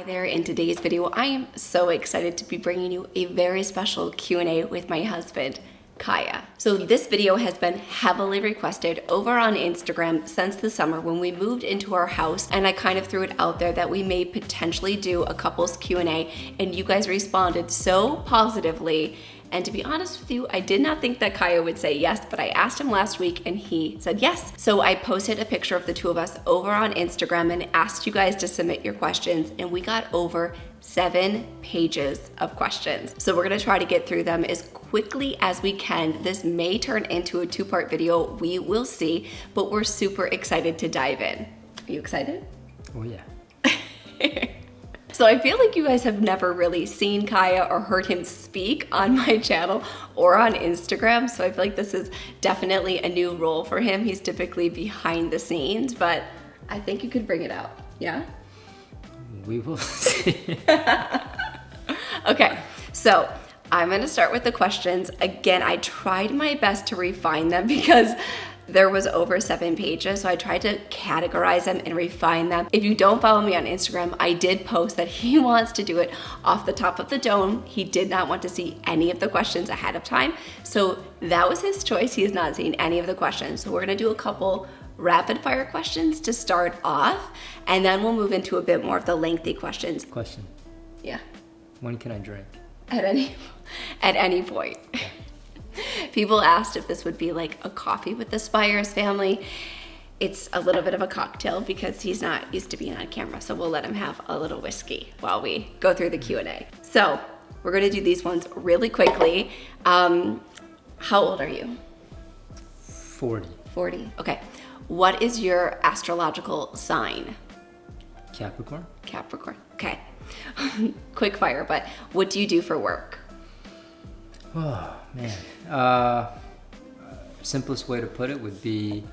there. In today's video, I am so excited to be bringing you a very special Q&A with my husband, Kaya. So this video has been heavily requested over on Instagram since the summer when we moved into our house, and I kind of threw it out there that we may potentially do a couples Q&A, and you guys responded so positively. And to be honest with you, I did not think that Kaya would say yes, but I asked him last week and he said yes. So I posted a picture of the two of us over on Instagram and asked you guys to submit your questions, and we got over 7 pages of questions. So we're gonna try to get through them as quickly as we can. This may turn into a 2-part video, we will see, but we're super excited to dive in. Are you excited? Oh yeah. So I feel like you guys have never really seen Kaya or heard him speak on my channel or on Instagram. So I feel like this is definitely a new role for him. He's typically behind the scenes, but I think you could bring it out. Yeah? We will see. Okay, so I'm gonna start with the questions. Again, I tried my best to refine them because there was over 7 pages, so I tried to categorize them and refine them. If you don't follow me on Instagram, I did post that he wants to do it off the top of the dome. He did not want to see any of the questions ahead of time, so that was his choice. He has not seen any of the questions. So we're gonna do a couple rapid fire questions to start off, and then we'll move into a bit more of the lengthy questions. Question. Yeah. When can I drink? At any point. People asked if this would be like a coffee with the Spiers family. It's a little bit of a cocktail because he's not used to being on camera, so we'll let him have a little whiskey while we go through the Q&A. So we're gonna do these ones really quickly. How old are you? 40. 40, okay. What is your astrological sign? Capricorn. Capricorn, okay. Quick fire, but what do you do for work? Oh man. Simplest way to put it would be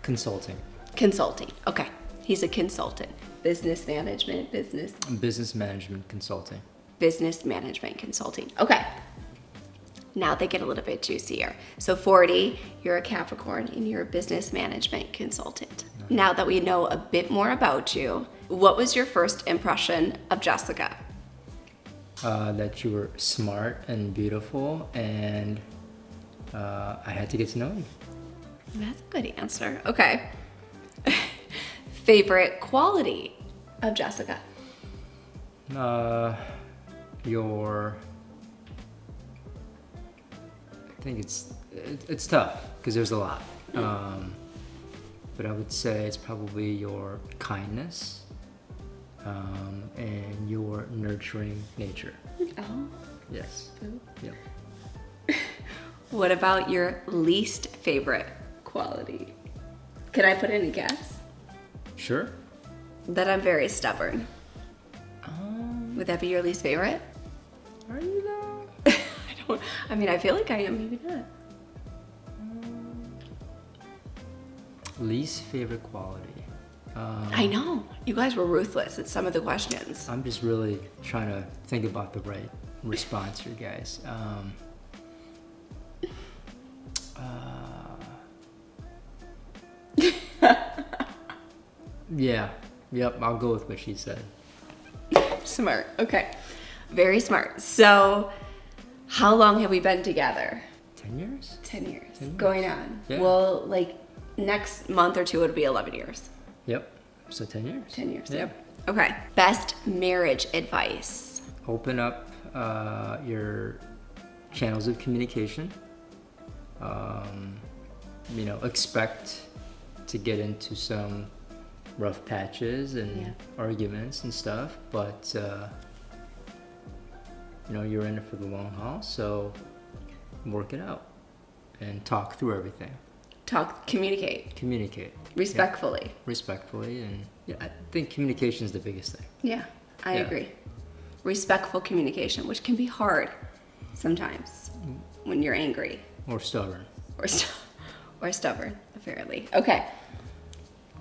consulting. Consulting, okay. He's a consultant. Business management, Business management consulting. Business management consulting. Okay. Now they get a little bit juicier. So 40, you're a Capricorn and you're a business management consultant. Nice. Now that we know a bit more about you, what was your first impression of Jessica? That you were smart and beautiful, and I had to get to know you. That's a good answer. Okay. Favorite quality of Jessica? I think it's tough because there's a lot. But I would say it's probably your kindness. And your nurturing nature. Oh. Yes. Yep. What about your least favorite quality? Can I put in a guess? Sure. That I'm very stubborn. Would that be your least favorite? Are you though? I feel like I am, maybe not. Least favorite quality. I know. You guys were ruthless at some of the questions. I'm just really trying to think about the right response here, guys. Yeah. Yep, I'll go with what she said. Smart. Okay. Very smart. So, how long have we been together? 10 years? 10 years. 10 years. Going on. Yeah. Well, like next month or two would be 11 years. Yep. So 10 years. 10 years. Yep. Okay. Best marriage advice. Open up your channels of communication. Expect to get into some rough patches and arguments and stuff, but you're in it for the long haul, so work it out and talk through everything. Communicate. Respectfully. Yeah. Respectfully, and I think communication is the biggest thing. Yeah, I agree. Respectful communication, which can be hard sometimes when you're angry. Or stubborn. Or stubborn, apparently. Okay.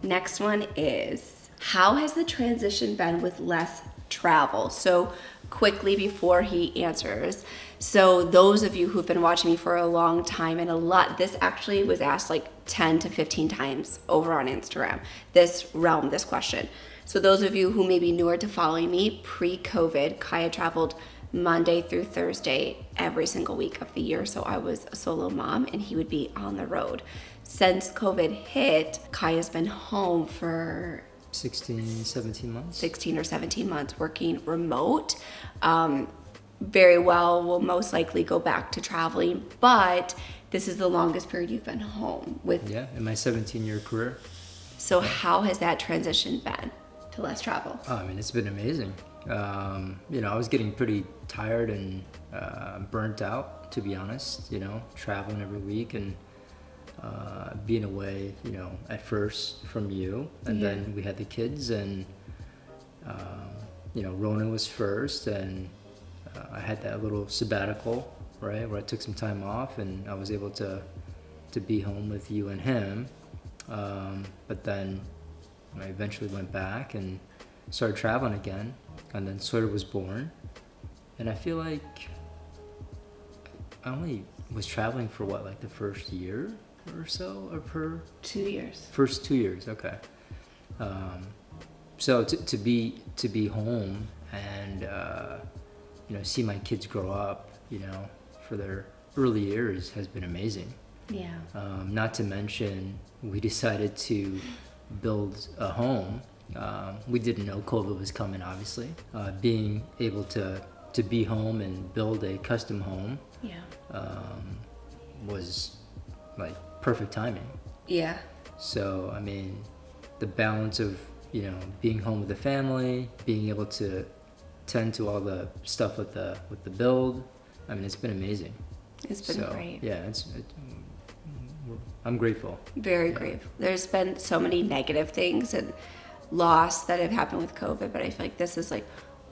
Next one is, how has the transition been with less travel? So quickly before he answers. So those of you who've been watching me for a long time, and this actually was asked like 10 to 15 times over on Instagram, this question. So those of you who may be newer to following me, pre-COVID, Kaya traveled Monday through Thursday every single week of the year. So I was a solo mom and he would be on the road. Since COVID hit, Kaya's been home for 16, 17 months. 16 or 17 months working remote. Very well, will most likely go back to traveling, but this is the longest period you've been home with. Yeah, in my 17-year career. So how has that transition been to less travel? Oh, I mean, it's been amazing. I was getting pretty tired and burnt out, to be honest, traveling every week and being away, at first from you. And then we had the kids and, Rona was first and I had that little sabbatical, right, where I took some time off and I was able to be home with you and him. But then I eventually went back and started traveling again, and then Sawyer was born. And I feel like I only was traveling for the first year or so of her? 2 years. First 2 years, okay. So to be home and see my kids grow up, for their early years has been amazing. Yeah. Not to mention, we decided to build a home. We didn't know COVID was coming, obviously. Being able to be home and build a custom home was like perfect timing. Yeah. So, I mean, the balance of, being home with the family, being able to tend to all the stuff with the build, I mean, it's been amazing. It's been great. Yeah, I'm grateful. Very grateful. There's been so many negative things and loss that have happened with COVID, but I feel like this is like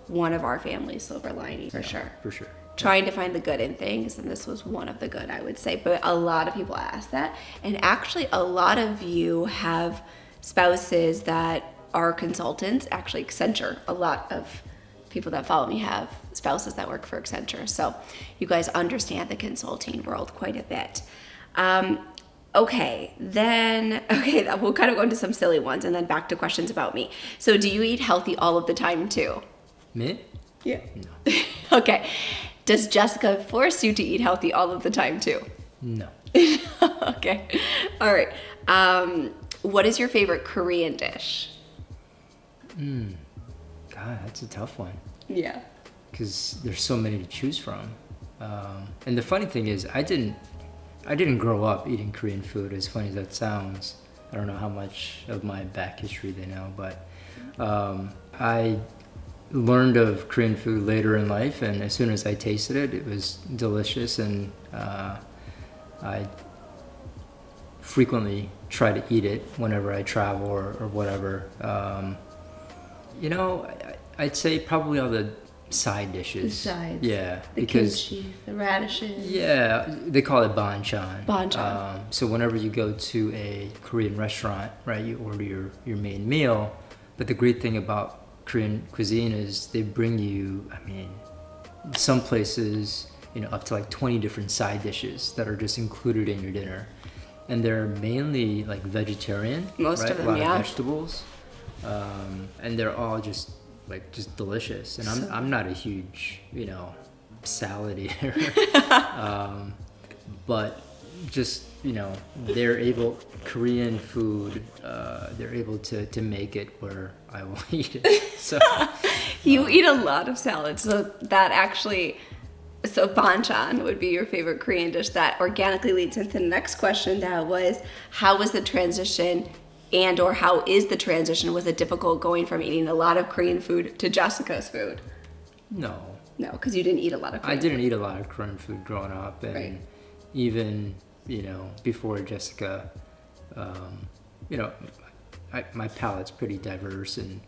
one of our family's silver linings for sure. For sure. Trying to find the good in things, and this was one of the good, I would say. But a lot of people ask that, and actually a lot of you have spouses that are consultants. Actually, Accenture, a lot of people that follow me have spouses that work for Accenture, so you guys understand the consulting world quite a bit. Okay, we'll kind of go into some silly ones and then back to questions about me. So do you eat healthy all of the time too? Me? Yeah. No. Okay. Does Jessica force you to eat healthy all of the time too? No. Okay. All right. What is your favorite Korean dish? God, that's a tough one. Yeah. Because there's so many to choose from. And the funny thing is, I didn't grow up eating Korean food, as funny as that sounds. I don't know how much of my back history they know, but I learned of Korean food later in life, and as soon as I tasted it, it was delicious, and I frequently try to eat it whenever I travel or whatever. I'd say probably all the side dishes. The sides. Yeah. The kimchi, the radishes. Yeah, they call it banchan. Banchan. So whenever you go to a Korean restaurant, right, you order your main meal. But the great thing about Korean cuisine is they bring you, I mean, some places, up to like 20 different side dishes that are just included in your dinner. And they're mainly like vegetarian. Most right? of them, a lot yeah. of vegetables. And they're all just delicious. And I'm not a huge, salad eater. But just, Korean food, they're able to make it where I will eat it. So You eat a lot of salad, so banchan would be your favorite Korean dish. That organically leads into the next question, that was, how was the transition or how is the transition? Was it difficult going from eating a lot of Korean food to Jessica's food? No, because you didn't eat a lot of Korean I didn't eat a lot of Korean food growing up, and right. even, before Jessica, my palate's pretty diverse, and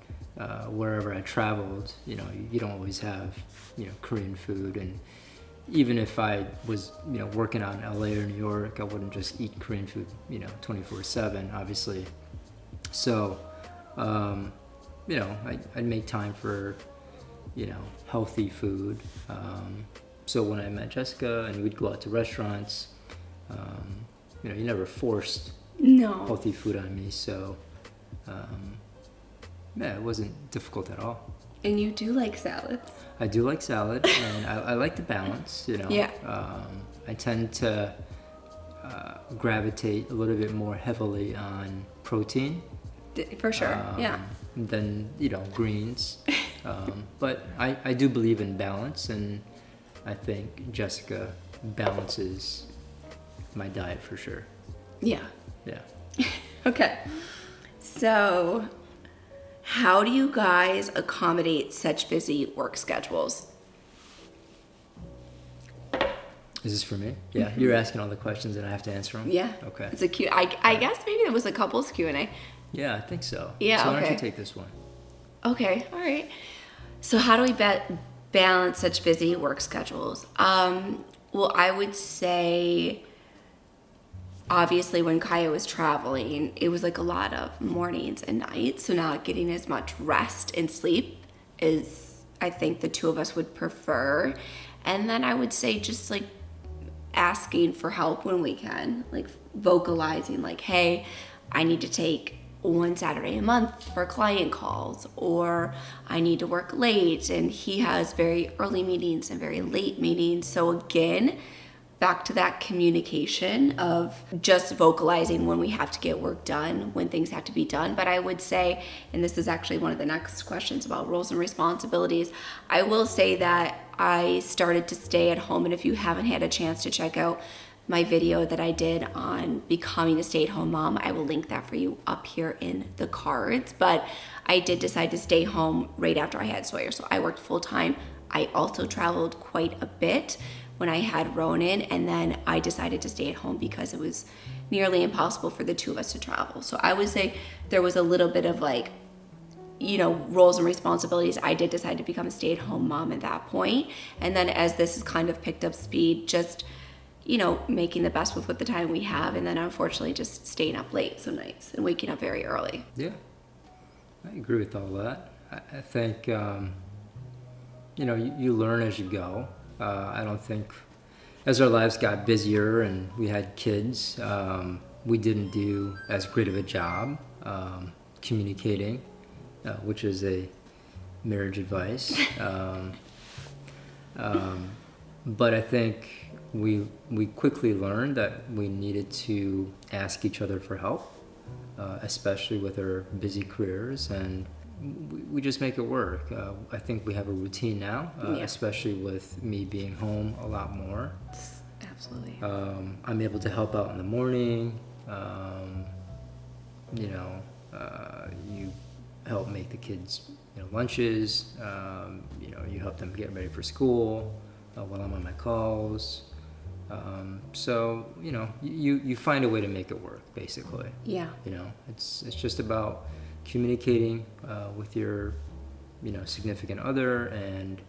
wherever I traveled, you don't always have, Korean food. And even if I was, working out in LA or New York, I wouldn't just eat Korean food, 24/7, obviously. So, I'd make time for, healthy food. So when I met Jessica and we'd go out to restaurants, you never forced No. healthy food on me. So, yeah, it wasn't difficult at all. And you do like salads. I do like salad, and I like the balance, Yeah. I tend to gravitate a little bit more heavily on protein. For sure, yeah. Than, greens. But I do believe in balance, and I think Jessica balances my diet for sure. Yeah. Yeah. Okay. So, how do you guys accommodate such busy work schedules? Is this for me? Yeah, You're asking all the questions and I have to answer them? Yeah. Okay. It's a Q. I guess maybe it was a couples Q&A. Yeah, I think so. Yeah, So why don't okay. you take this one? Okay, all right. So how do we balance such busy work schedules? Well, I would say, obviously, when Kaya was traveling, it was like a lot of mornings and nights, so not getting as much rest and sleep as I think the two of us would prefer. And then I would say just like asking for help when we can, like vocalizing like, hey, I need to take one Saturday a month for client calls, or I need to work late, and he has very early meetings and very late meetings. So again, back to that communication of just vocalizing when we have to get work done, when things have to be done. But I would say, and this is actually one of the next questions about roles and responsibilities, I will say that I started to stay at home, and if you haven't had a chance to check out my video that I did on becoming a stay-at-home mom, I will link that for you up here in the cards. But I did decide to stay home right after I had Sawyer, so I worked full-time. I also traveled quite a bit when I had Ronan, and then I decided to stay at home because it was nearly impossible for the two of us to travel. So I would say there was a little bit of like, roles and responsibilities. I did decide to become a stay-at-home mom at that point. And then as this has kind of picked up speed, just making the best with what the time we have, and then unfortunately just staying up late some nights and waking up very early. Yeah, I agree with all that. I think, you learn as you go. I don't think, as our lives got busier and we had kids, we didn't do as great of a job communicating, which is a marriage advice. But I think we quickly learned that we needed to ask each other for help, especially with our busy careers, and we just make it work. I think we have a routine now, especially with me being home a lot more. Absolutely. I'm able to help out in the morning. You help make the kids lunches. You help them get ready for school while I'm on my calls. So you find a way to make it work, basically. Yeah. It's just about communicating with your significant other, and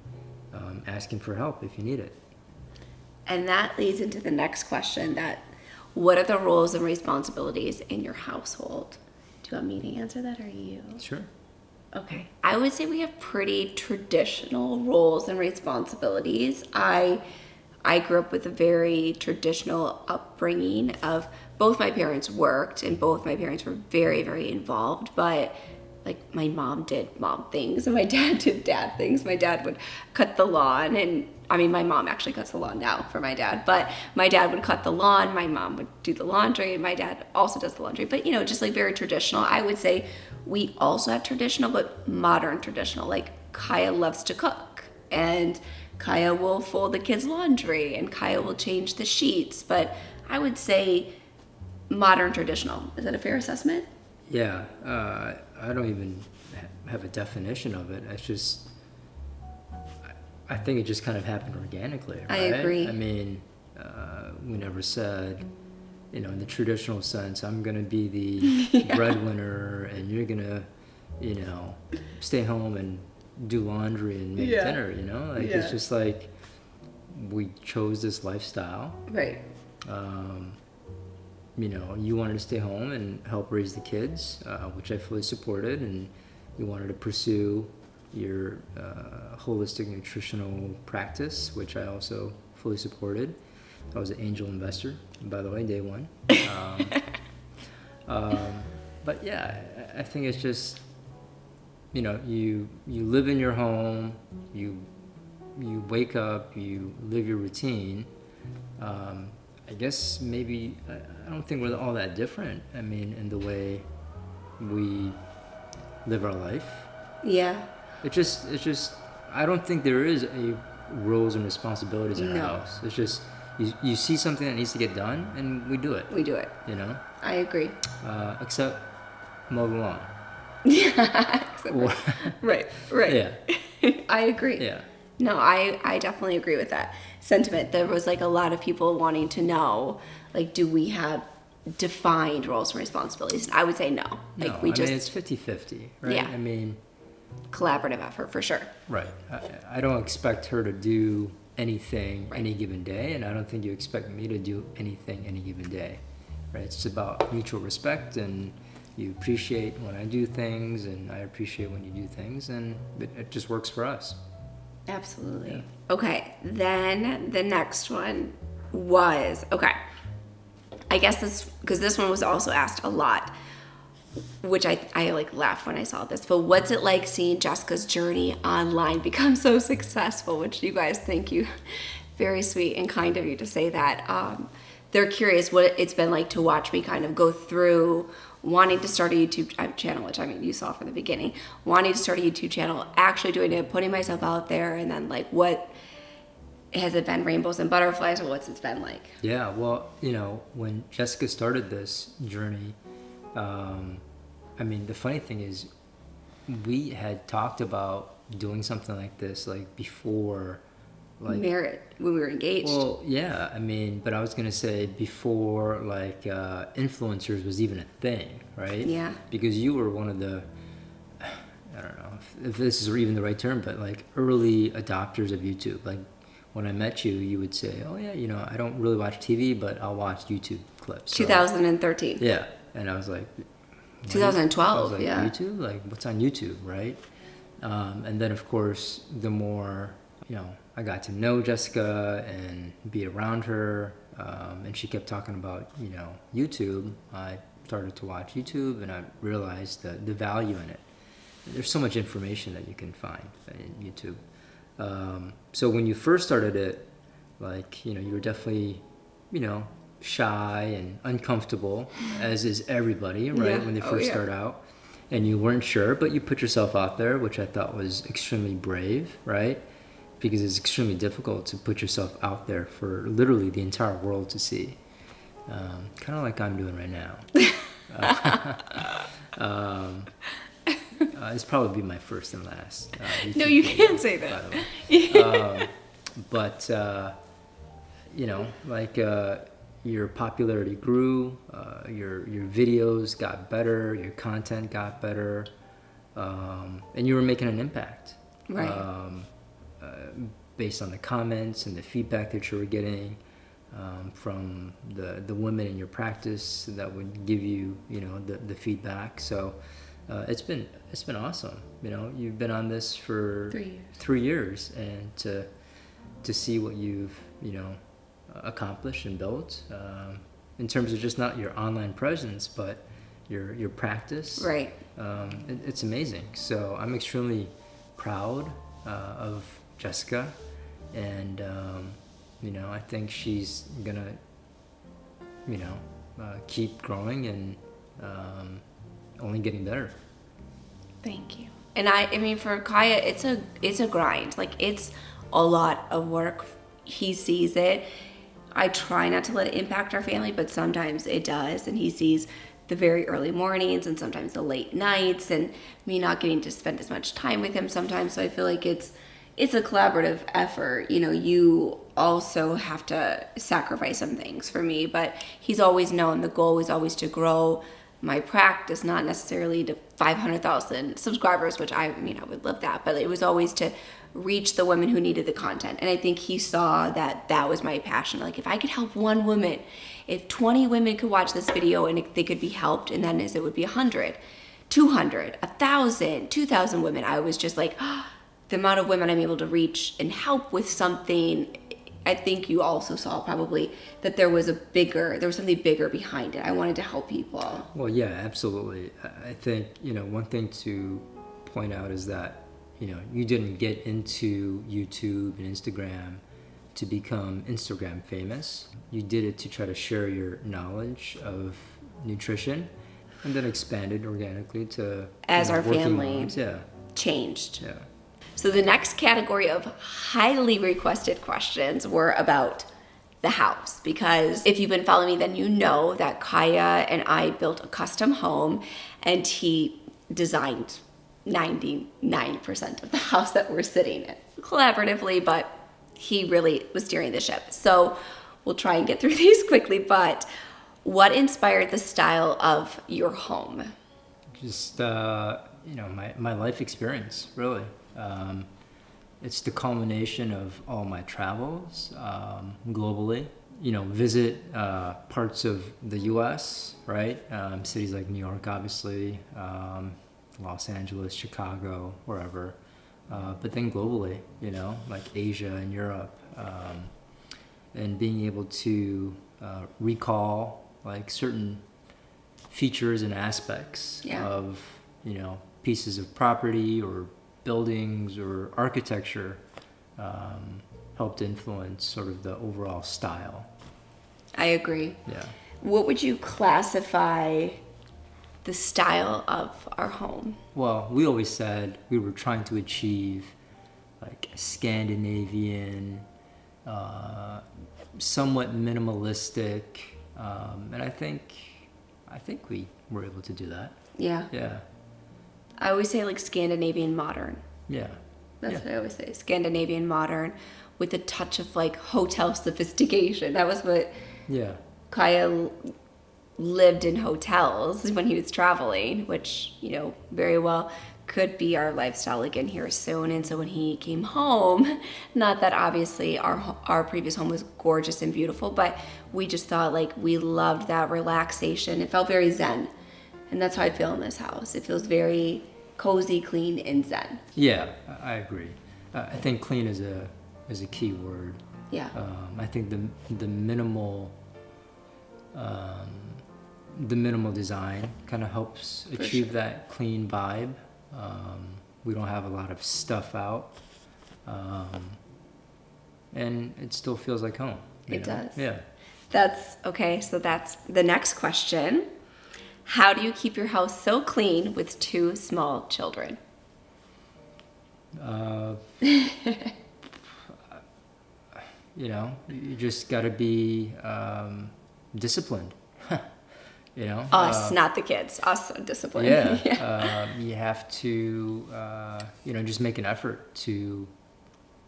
asking for help if you need it. And that leads into the next question, that what are the roles and responsibilities in your household? Do you want me to answer that, or you? Sure. Okay. I would say we have pretty traditional roles and responsibilities. I grew up with a very traditional upbringing of both my parents worked, and both my parents were very, very involved, but like my mom did mom things and my dad did dad things. My dad would cut the lawn, and my mom actually cuts the lawn now for my dad, but my dad would cut the lawn, my mom would do the laundry, and my dad also does the laundry, but just like very traditional. I would say we also have traditional, but modern traditional. Like Kaya loves to cook, and Kaya will fold the kids' laundry, and Kaya will change the sheets, but I would say modern traditional. Is that a fair assessment? Yeah, I don't even have a definition of it. It's just, I think it just kind of happened organically, right? I agree. We never said, in the traditional sense, I'm going to be the breadwinner and you're going to, stay home and do laundry and make dinner, It's just like we chose this lifestyle. Right. You wanted to stay home and help raise the kids, which I fully supported, and you wanted to pursue your holistic nutritional practice, which I also fully supported. I was an angel investor, by the way, day one. But yeah, I think it's just, you live in your home, you wake up, you live your routine. I guess maybe I don't think we're all that different. I mean, in the way we live our life. Yeah. It's just I don't think there is a roles and responsibilities in our house. It's just you see something that needs to get done and we do it. We do it. I agree. Except mow the lawn. Yeah. Right. Yeah. I agree. Yeah. No, I definitely agree with that sentiment. There was like a lot of people wanting to know, like, do we have defined roles and responsibilities? And I would say no. Like, I mean, it's 50-50, right? Yeah. I mean, collaborative effort for sure. Right. I don't expect her to do anything any given day, and I don't think you expect me to do anything any given day, right? It's about mutual respect, and you appreciate when I do things, and I appreciate when you do things, and it just works for us. Absolutely. Yeah. Okay, then the next one was, I guess because this one was also asked a lot, which I like laughed when I saw this, but what's it like seeing Jessica's journey online become so successful? Which you guys, thank you, very sweet and kind of you to say that. They're curious what it's been like to watch me kind of go through wanting to start a YouTube channel, which I mean you saw from the beginning, wanting to start a YouTube channel, actually doing it, putting myself out there, and then like what has it been, rainbows and butterflies, or what's it been like? Yeah, well, when Jessica started this journey, I mean, the funny thing is we had talked about doing something like this like before, like married, when we were engaged. Well, yeah, I mean, but I was gonna say before like influencers was even a thing, right? Yeah. Because you were one of the, I don't know if this is even the right term, but like early adopters of YouTube. Like when I met you, you would say, "Oh yeah, I don't really watch TV, but I'll watch YouTube clips." 2013. Yeah, and I was like, 2012. I was like, yeah. YouTube, like what's on YouTube, right? And then of course, the more I got to know Jessica and be around her, and she kept talking about YouTube. I started to watch YouTube, and I realized the value in it. There's so much information that you can find in YouTube. So when you first started it, like you were definitely shy and uncomfortable, as is everybody, right? Yeah. When they first start out, and you weren't sure, but you put yourself out there, which I thought was extremely brave, right? Because it's extremely difficult to put yourself out there for literally the entire world to see. Kind of like I'm doing right now. It's probably my first and last. No, you can't say that. By the way. But your popularity grew, your videos got better, your content got better, and you were making an impact. Right. Based on the comments and the feedback that you were getting from the women in your practice that would give you, the feedback. So it's been awesome. You've been on this for 3 years, and to see what you've accomplished and built in terms of just not your online presence, but your practice. Right. It's amazing. So I'm extremely proud of Jessica, and I think she's gonna keep growing and only getting better. Thank you. And I mean for Kaya, it's a grind. Like it's a lot of work. He sees it. I try not to let it impact our family, but sometimes it does, and he sees the very early mornings and sometimes the late nights and me not getting to spend as much time with him sometimes. So I feel like it's a collaborative effort. You also have to sacrifice some things for me, but he's always known the goal was always to grow my practice, not necessarily to 500,000 subscribers, which I would love that, but it was always to reach the women who needed the content. And I think he saw that was my passion. Like if I could help one woman, if 20 women could watch this video and they could be helped, and then it would be 100. 200, 1,000, 2,000 women. I was just like, the amount of women I'm able to reach and help with something. I think you also saw probably that there was something bigger behind it. I wanted to help people. Well, yeah, absolutely. I think, one thing to point out is that, you didn't get into YouTube and Instagram to become Instagram famous. You did it to try to share your knowledge of nutrition, and then expanded organically to as our working family moms. Yeah. changed. Yeah. So the next category of highly requested questions were about the house, because if you've been following me, then you know that Kaya and I built a custom home, and he designed 99% of the house that we're sitting in collaboratively, but he really was steering the ship. So we'll try and get through these quickly, but what inspired the style of your home? Just, my life experience, really. It's the culmination of all my travels globally. Visit parts of the U.S., right? Cities like New York, obviously, Los Angeles, Chicago, wherever. But then globally, like Asia and Europe. And being able to recall like certain features and aspects of, pieces of property or buildings or architecture helped influence sort of the overall style. I agree. Yeah. What would you classify the style of our home? Well, we always said we were trying to achieve like Scandinavian, somewhat minimalistic, and I think we were able to do that. Yeah. Yeah. I always say like Scandinavian Modern. Yeah. That's what I always say. Scandinavian Modern with a touch of like hotel sophistication. That was what Kaya lived in hotels when he was traveling, which, very well could be our lifestyle again here soon. And so when he came home, not that obviously our previous home was gorgeous and beautiful, but we just thought like we loved that relaxation. It felt very zen. And that's how I feel in this house. It feels very cozy, clean, and zen. Yeah, I agree. I think clean is a key word. Yeah. I think the minimal design kind of helps achieve that clean vibe. We don't have a lot of stuff out, and it still feels like home. It does. Yeah. That's okay. So that's the next question. How do you keep your house so clean with 2 small children? You just got to be disciplined. Us, not the kids. Us, disciplined. Yeah. You have to, just make an effort to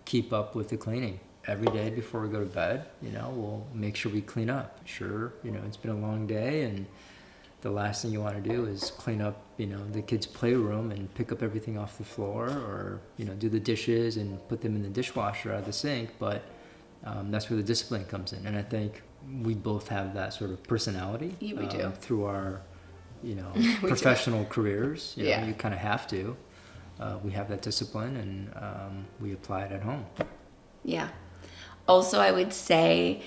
keep up with the cleaning. Every day before we go to bed, we'll make sure we clean up. Sure, it's been a long day, and the last thing you want to do is clean up, the kids' playroom and pick up everything off the floor, or, do the dishes and put them in the dishwasher out of the sink. But that's where the discipline comes in. And I think we both have that sort of personality. Yeah, we do. Through our, professional careers. You kind of have to. We have that discipline, and we apply it at home. Yeah. Also, I would say,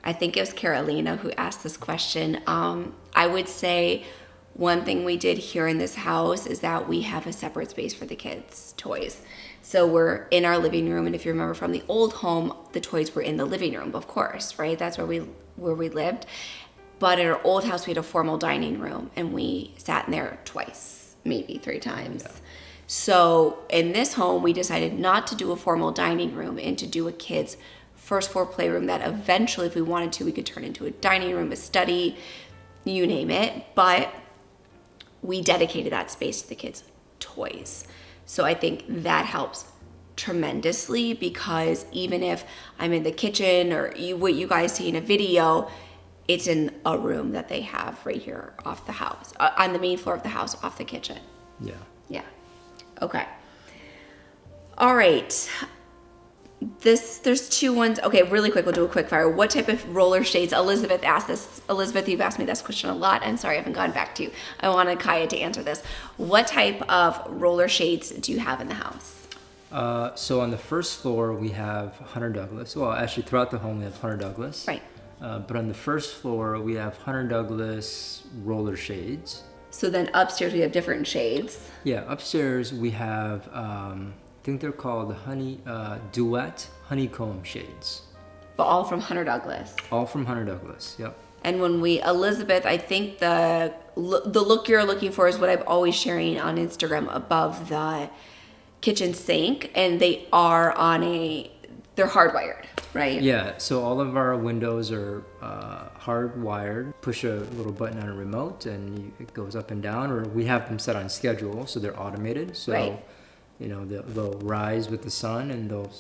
I think it was Carolina who asked this question. I would say one thing we did here in this house is that we have a separate space for the kids' toys. So we're in our living room, and if you remember from the old home, the toys were in the living room, of course, right? That's where we lived. But in our old house, we had a formal dining room, and we sat in there twice, maybe 3 times. Yeah. So in this home, we decided not to do a formal dining room and to do a kids' first floor playroom that eventually, if we wanted to, we could turn into a dining room, a study, you name it. But we dedicated that space to the kids' toys. So I think that helps tremendously, because even if I'm in the kitchen or what you guys see in a video, it's in a room that they have right here off the house, on the main floor of the house, off the kitchen. Yeah. Yeah. Okay. All right. There's two ones. Okay, really quick, we'll do a quick fire. What type of roller shades? Elizabeth asked this. Elizabeth, you've asked me this question a lot. I'm sorry I haven't gone back to you. I wanted Kaya to answer this. What type of roller shades do you have in the house? So on the first floor, we have Hunter Douglas. Well, actually, throughout the home, we have Hunter Douglas. Right. But on the first floor, we have Hunter Douglas roller shades. So then upstairs we have different shades. Yeah, upstairs we have, I think they're called Duet Honeycomb shades. But all from Hunter Douglas. All from Hunter Douglas, yep. And when Elizabeth, I think the look you're looking for is what I'm always sharing on Instagram above the kitchen sink. And they are they're hardwired, right? Yeah, so all of our windows are hardwired. Push a little button on a remote and it goes up and down, or we have them set on schedule, so they're automated. So, right. You know, they'll rise with the sun and they'll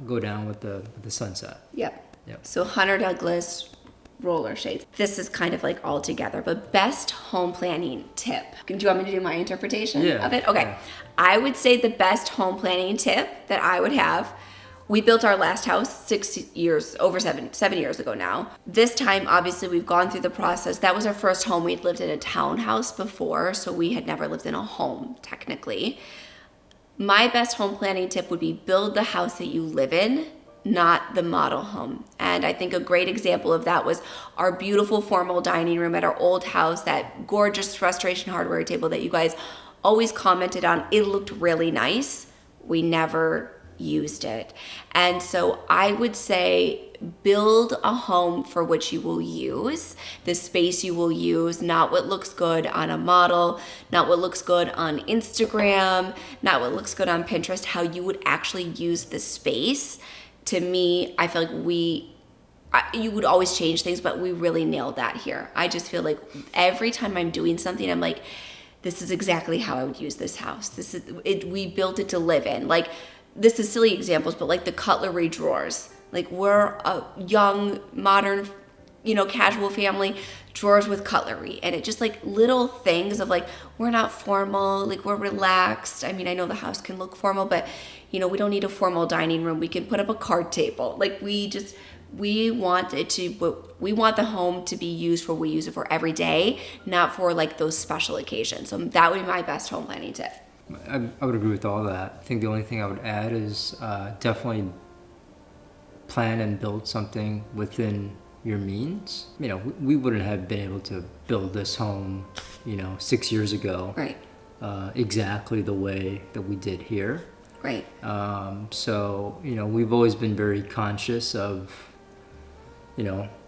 go down with the sunset. Yep. Yep. So Hunter Douglas roller shades. This is kind of like all together, but best home planning tip. Do you want me to do my interpretation of it? Okay. Yeah. I would say the best home planning tip that I would have. We built our last house 7 years ago now. This time, obviously, we've gone through the process. That was our first home. We'd lived in a townhouse before, so we had never lived in a home, technically. My best home planning tip would be build the house that you live in, not the model home. And I think a great example of that was our beautiful formal dining room at our old house, that gorgeous restoration hardware table that you guys always commented on. It looked really nice. We never used it. And so I would say build a home for which you will use, the space you will use, not what looks good on a model, not what looks good on Instagram, not what looks good on Pinterest, how you would actually use the space. To me, I feel like you would always change things, but we really nailed that here. I just feel like every time I'm doing something, I'm like, this is exactly how I would use this house. We built it to live in. Like, this is silly examples, but like the cutlery drawers. Like, we're a young, modern, casual family, drawers with cutlery. And it just like little things of like, we're not formal, like we're relaxed. I mean, I know the house can look formal, but we don't need a formal dining room. We can put up a card table. Like we want the home to be used for what we use it for every day, not for like those special occasions. So that would be my best home planning tip. I would agree with all that. I think the only thing I would add is definitely plan and build something within your means. We wouldn't have been able to build this home, 6 years ago, right? Exactly the way that we did here, right? So we've always been very conscious of,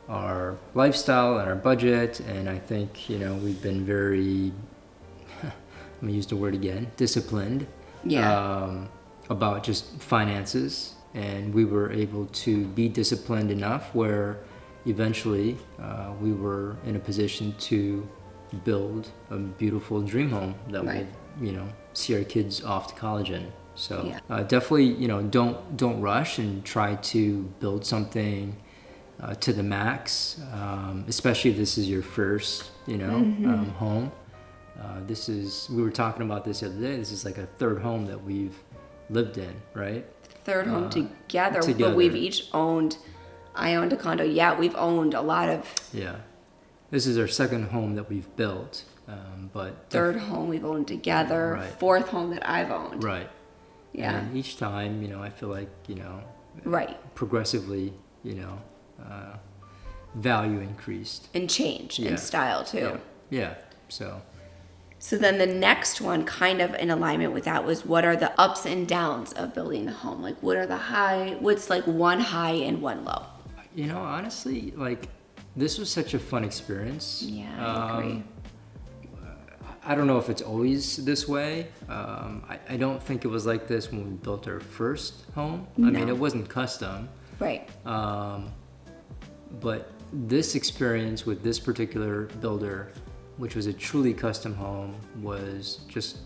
our lifestyle and our budget, and I think we've been very I'm gonna use the word again, disciplined, about just finances. And we were able to be disciplined enough where eventually we were in a position to build a beautiful dream home that we'll, see our kids off to college in. So definitely, don't rush and try to build something to the max, especially if this is your first, home. We were talking about this the other day. This is like a third home that we've lived in, right? Third home together, but we've each owned. I owned a condo. Yeah, we've owned a lot of. Yeah, this is our second home that we've built, but third home we've owned together. Right. Fourth home that I've owned. Right. Yeah. And each time, I feel like right. Progressively, value increased and change and style too. Yeah. So then the next one, kind of in alignment with that, was what are the ups and downs of building a home? Like, what's like one high and one low? Honestly, like, this was such a fun experience. Yeah, I agree. I don't know if it's always this way. I don't think it was like this when we built our first home. No. I mean, it wasn't custom. Right. But this experience with this particular builder, which was a truly custom home, was just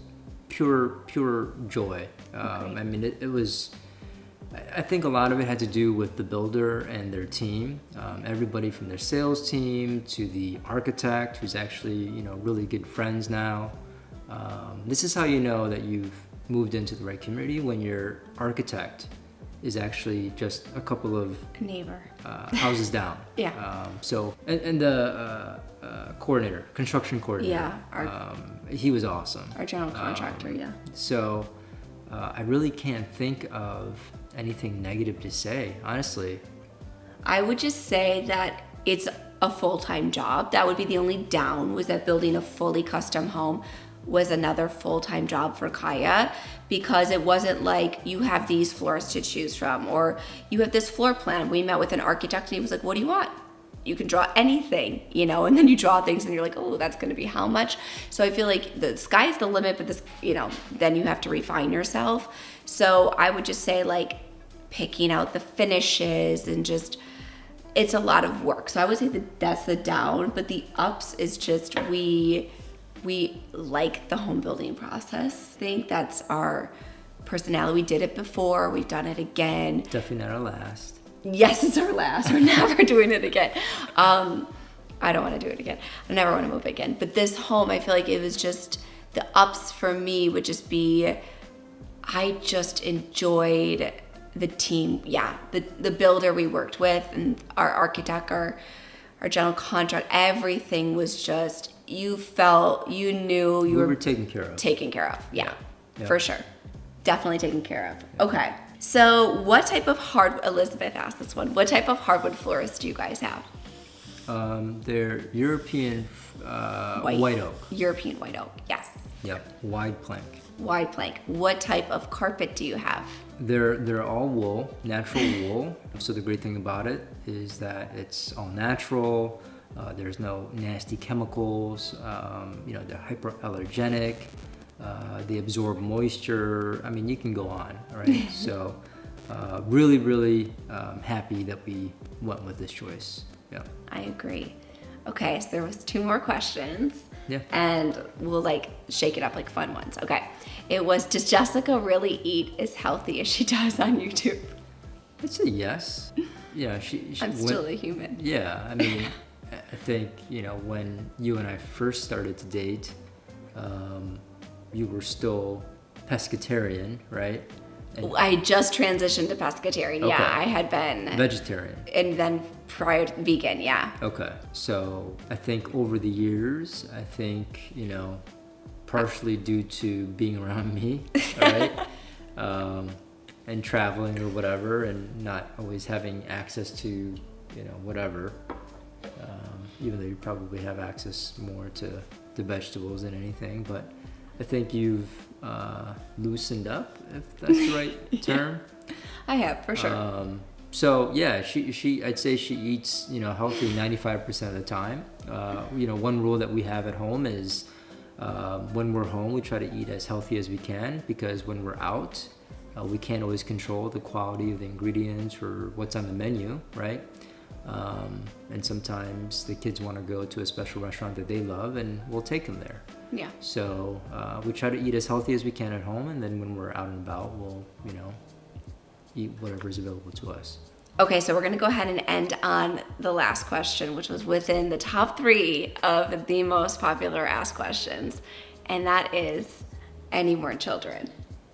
pure joy. I mean, it was, I think a lot of it had to do with the builder and their team. Everybody from their sales team to the architect, who's actually, really good friends now. This is how you know that you've moved into the right community, when your architect is actually just a couple of A neighbor. houses down. Yeah. And the construction coordinator. Yeah. He was awesome. Our general contractor, yeah. So I really can't think of anything negative to say, honestly. I would just say that it's a full-time job. That would be the only down, was that building a fully custom home was another full-time job for Kaya, because it wasn't like you have these floors to choose from or you have this floor plan. We met with an architect and he was like, what do you want? You can draw anything, you know, and then you draw things and you're like, oh, that's gonna be how much? So I feel like the sky's the limit, but this, you know, then you have to refine yourself. So I would just say like picking out the finishes and just, it's a lot of work. So I would say that that's the down, but the ups is just we like the home building process. I think that's our personality. We did it before, we've done it again. Definitely not our last. Yes, it's our last. We're never doing it again. I don't want to do it again. I never want to move again. But this home, I feel like it was just, the ups for me would just be, I just enjoyed the team. Yeah, the builder we worked with and our architect, our general contract, everything was just, you felt, you knew you were taken care of. Taken care of, yeah. Yeah. For sure. Definitely taken care of. Okay. So what type of Elizabeth asked this one, what type of hardwood floors do you guys have? They're European white oak. European white oak, yes. Yep, wide plank. Wide plank. What type of carpet do you have? They're all wool, natural wool. So the great thing about it is that it's all natural. There's no nasty chemicals. You know, they're hyperallergenic. They absorb moisture. I mean, you can go on, right? So really happy that we went with this choice. Yeah. I agree. Okay, so there was 2 more questions. Yeah. And we'll like shake it up like fun ones. Okay. It was, does Jessica really eat as healthy as she does on YouTube? I'd say yes. Yeah, I'm still a human. Yeah, I mean, I think, you know, when you and I first started to date, you were still pescatarian, right? And I just transitioned to pescatarian. Okay. Yeah, I had been vegetarian. And then prior to vegan, yeah. Okay. So I think over the years, I think, you know, partially due to being around me, right? And traveling or whatever, and not always having access to, you know, whatever. Even though you probably have access more to the vegetables than anything, but I think you've loosened up, if that's the right term. I have, for sure. So yeah, I'd say she eats, you know, healthy 95% of the time. You know, one rule that we have at home is when we're home, we try to eat as healthy as we can, because when we're out, we can't always control the quality of the ingredients or what's on the menu, right? And sometimes the kids want to go to a special restaurant that they love, and we'll take them there. Yeah. So we try to eat as healthy as we can at home, and then when we're out and about, we'll, you know, eat whatever is available to us. Okay, so we're gonna go ahead and end on the last question, which was within the top 3 of the most popular asked questions, and that is, any more children?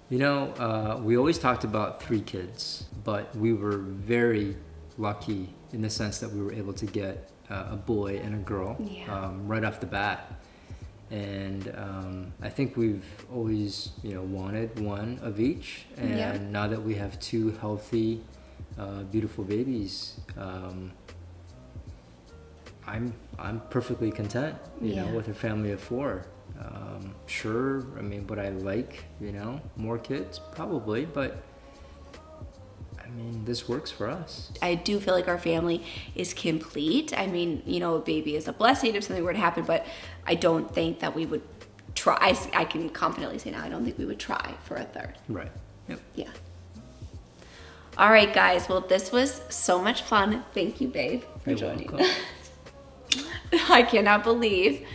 You know, we always talked about 3 kids, but we were very lucky in the sense that we were able to get a boy and a girl right off the bat. And I think we've always, you know, wanted one of each. And now that we have 2 healthy, beautiful babies, I'm perfectly content, you know, with a family of 4. Sure, I mean, would I like, you know, more kids? Probably, but I mean, this works for us. I do feel like our family is complete. I mean, you know, a baby is a blessing if something were to happen, but I don't think that we would try. I can confidently say now, I don't think we would try for a 3rd. Right. Yep. Yeah. All right, guys. Well, this was so much fun. Thank you, babe, for joining. I cannot believe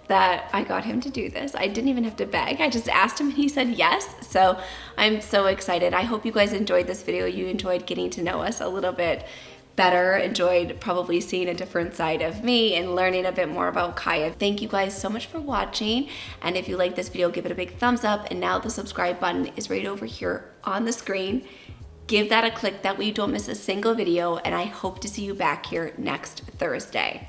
that I got him to do this. I didn't even have to beg. I just asked him and he said yes. So I'm so excited. I hope you guys enjoyed this video. You enjoyed getting to know us a little bit better, enjoyed probably seeing a different side of me and learning a bit more about Kaya. Thank you guys so much for watching. And if you like this video, give it a big thumbs up. And now the subscribe button is right over here on the screen. Give that a click, that way you don't miss a single video, and I hope to see you back here next Thursday.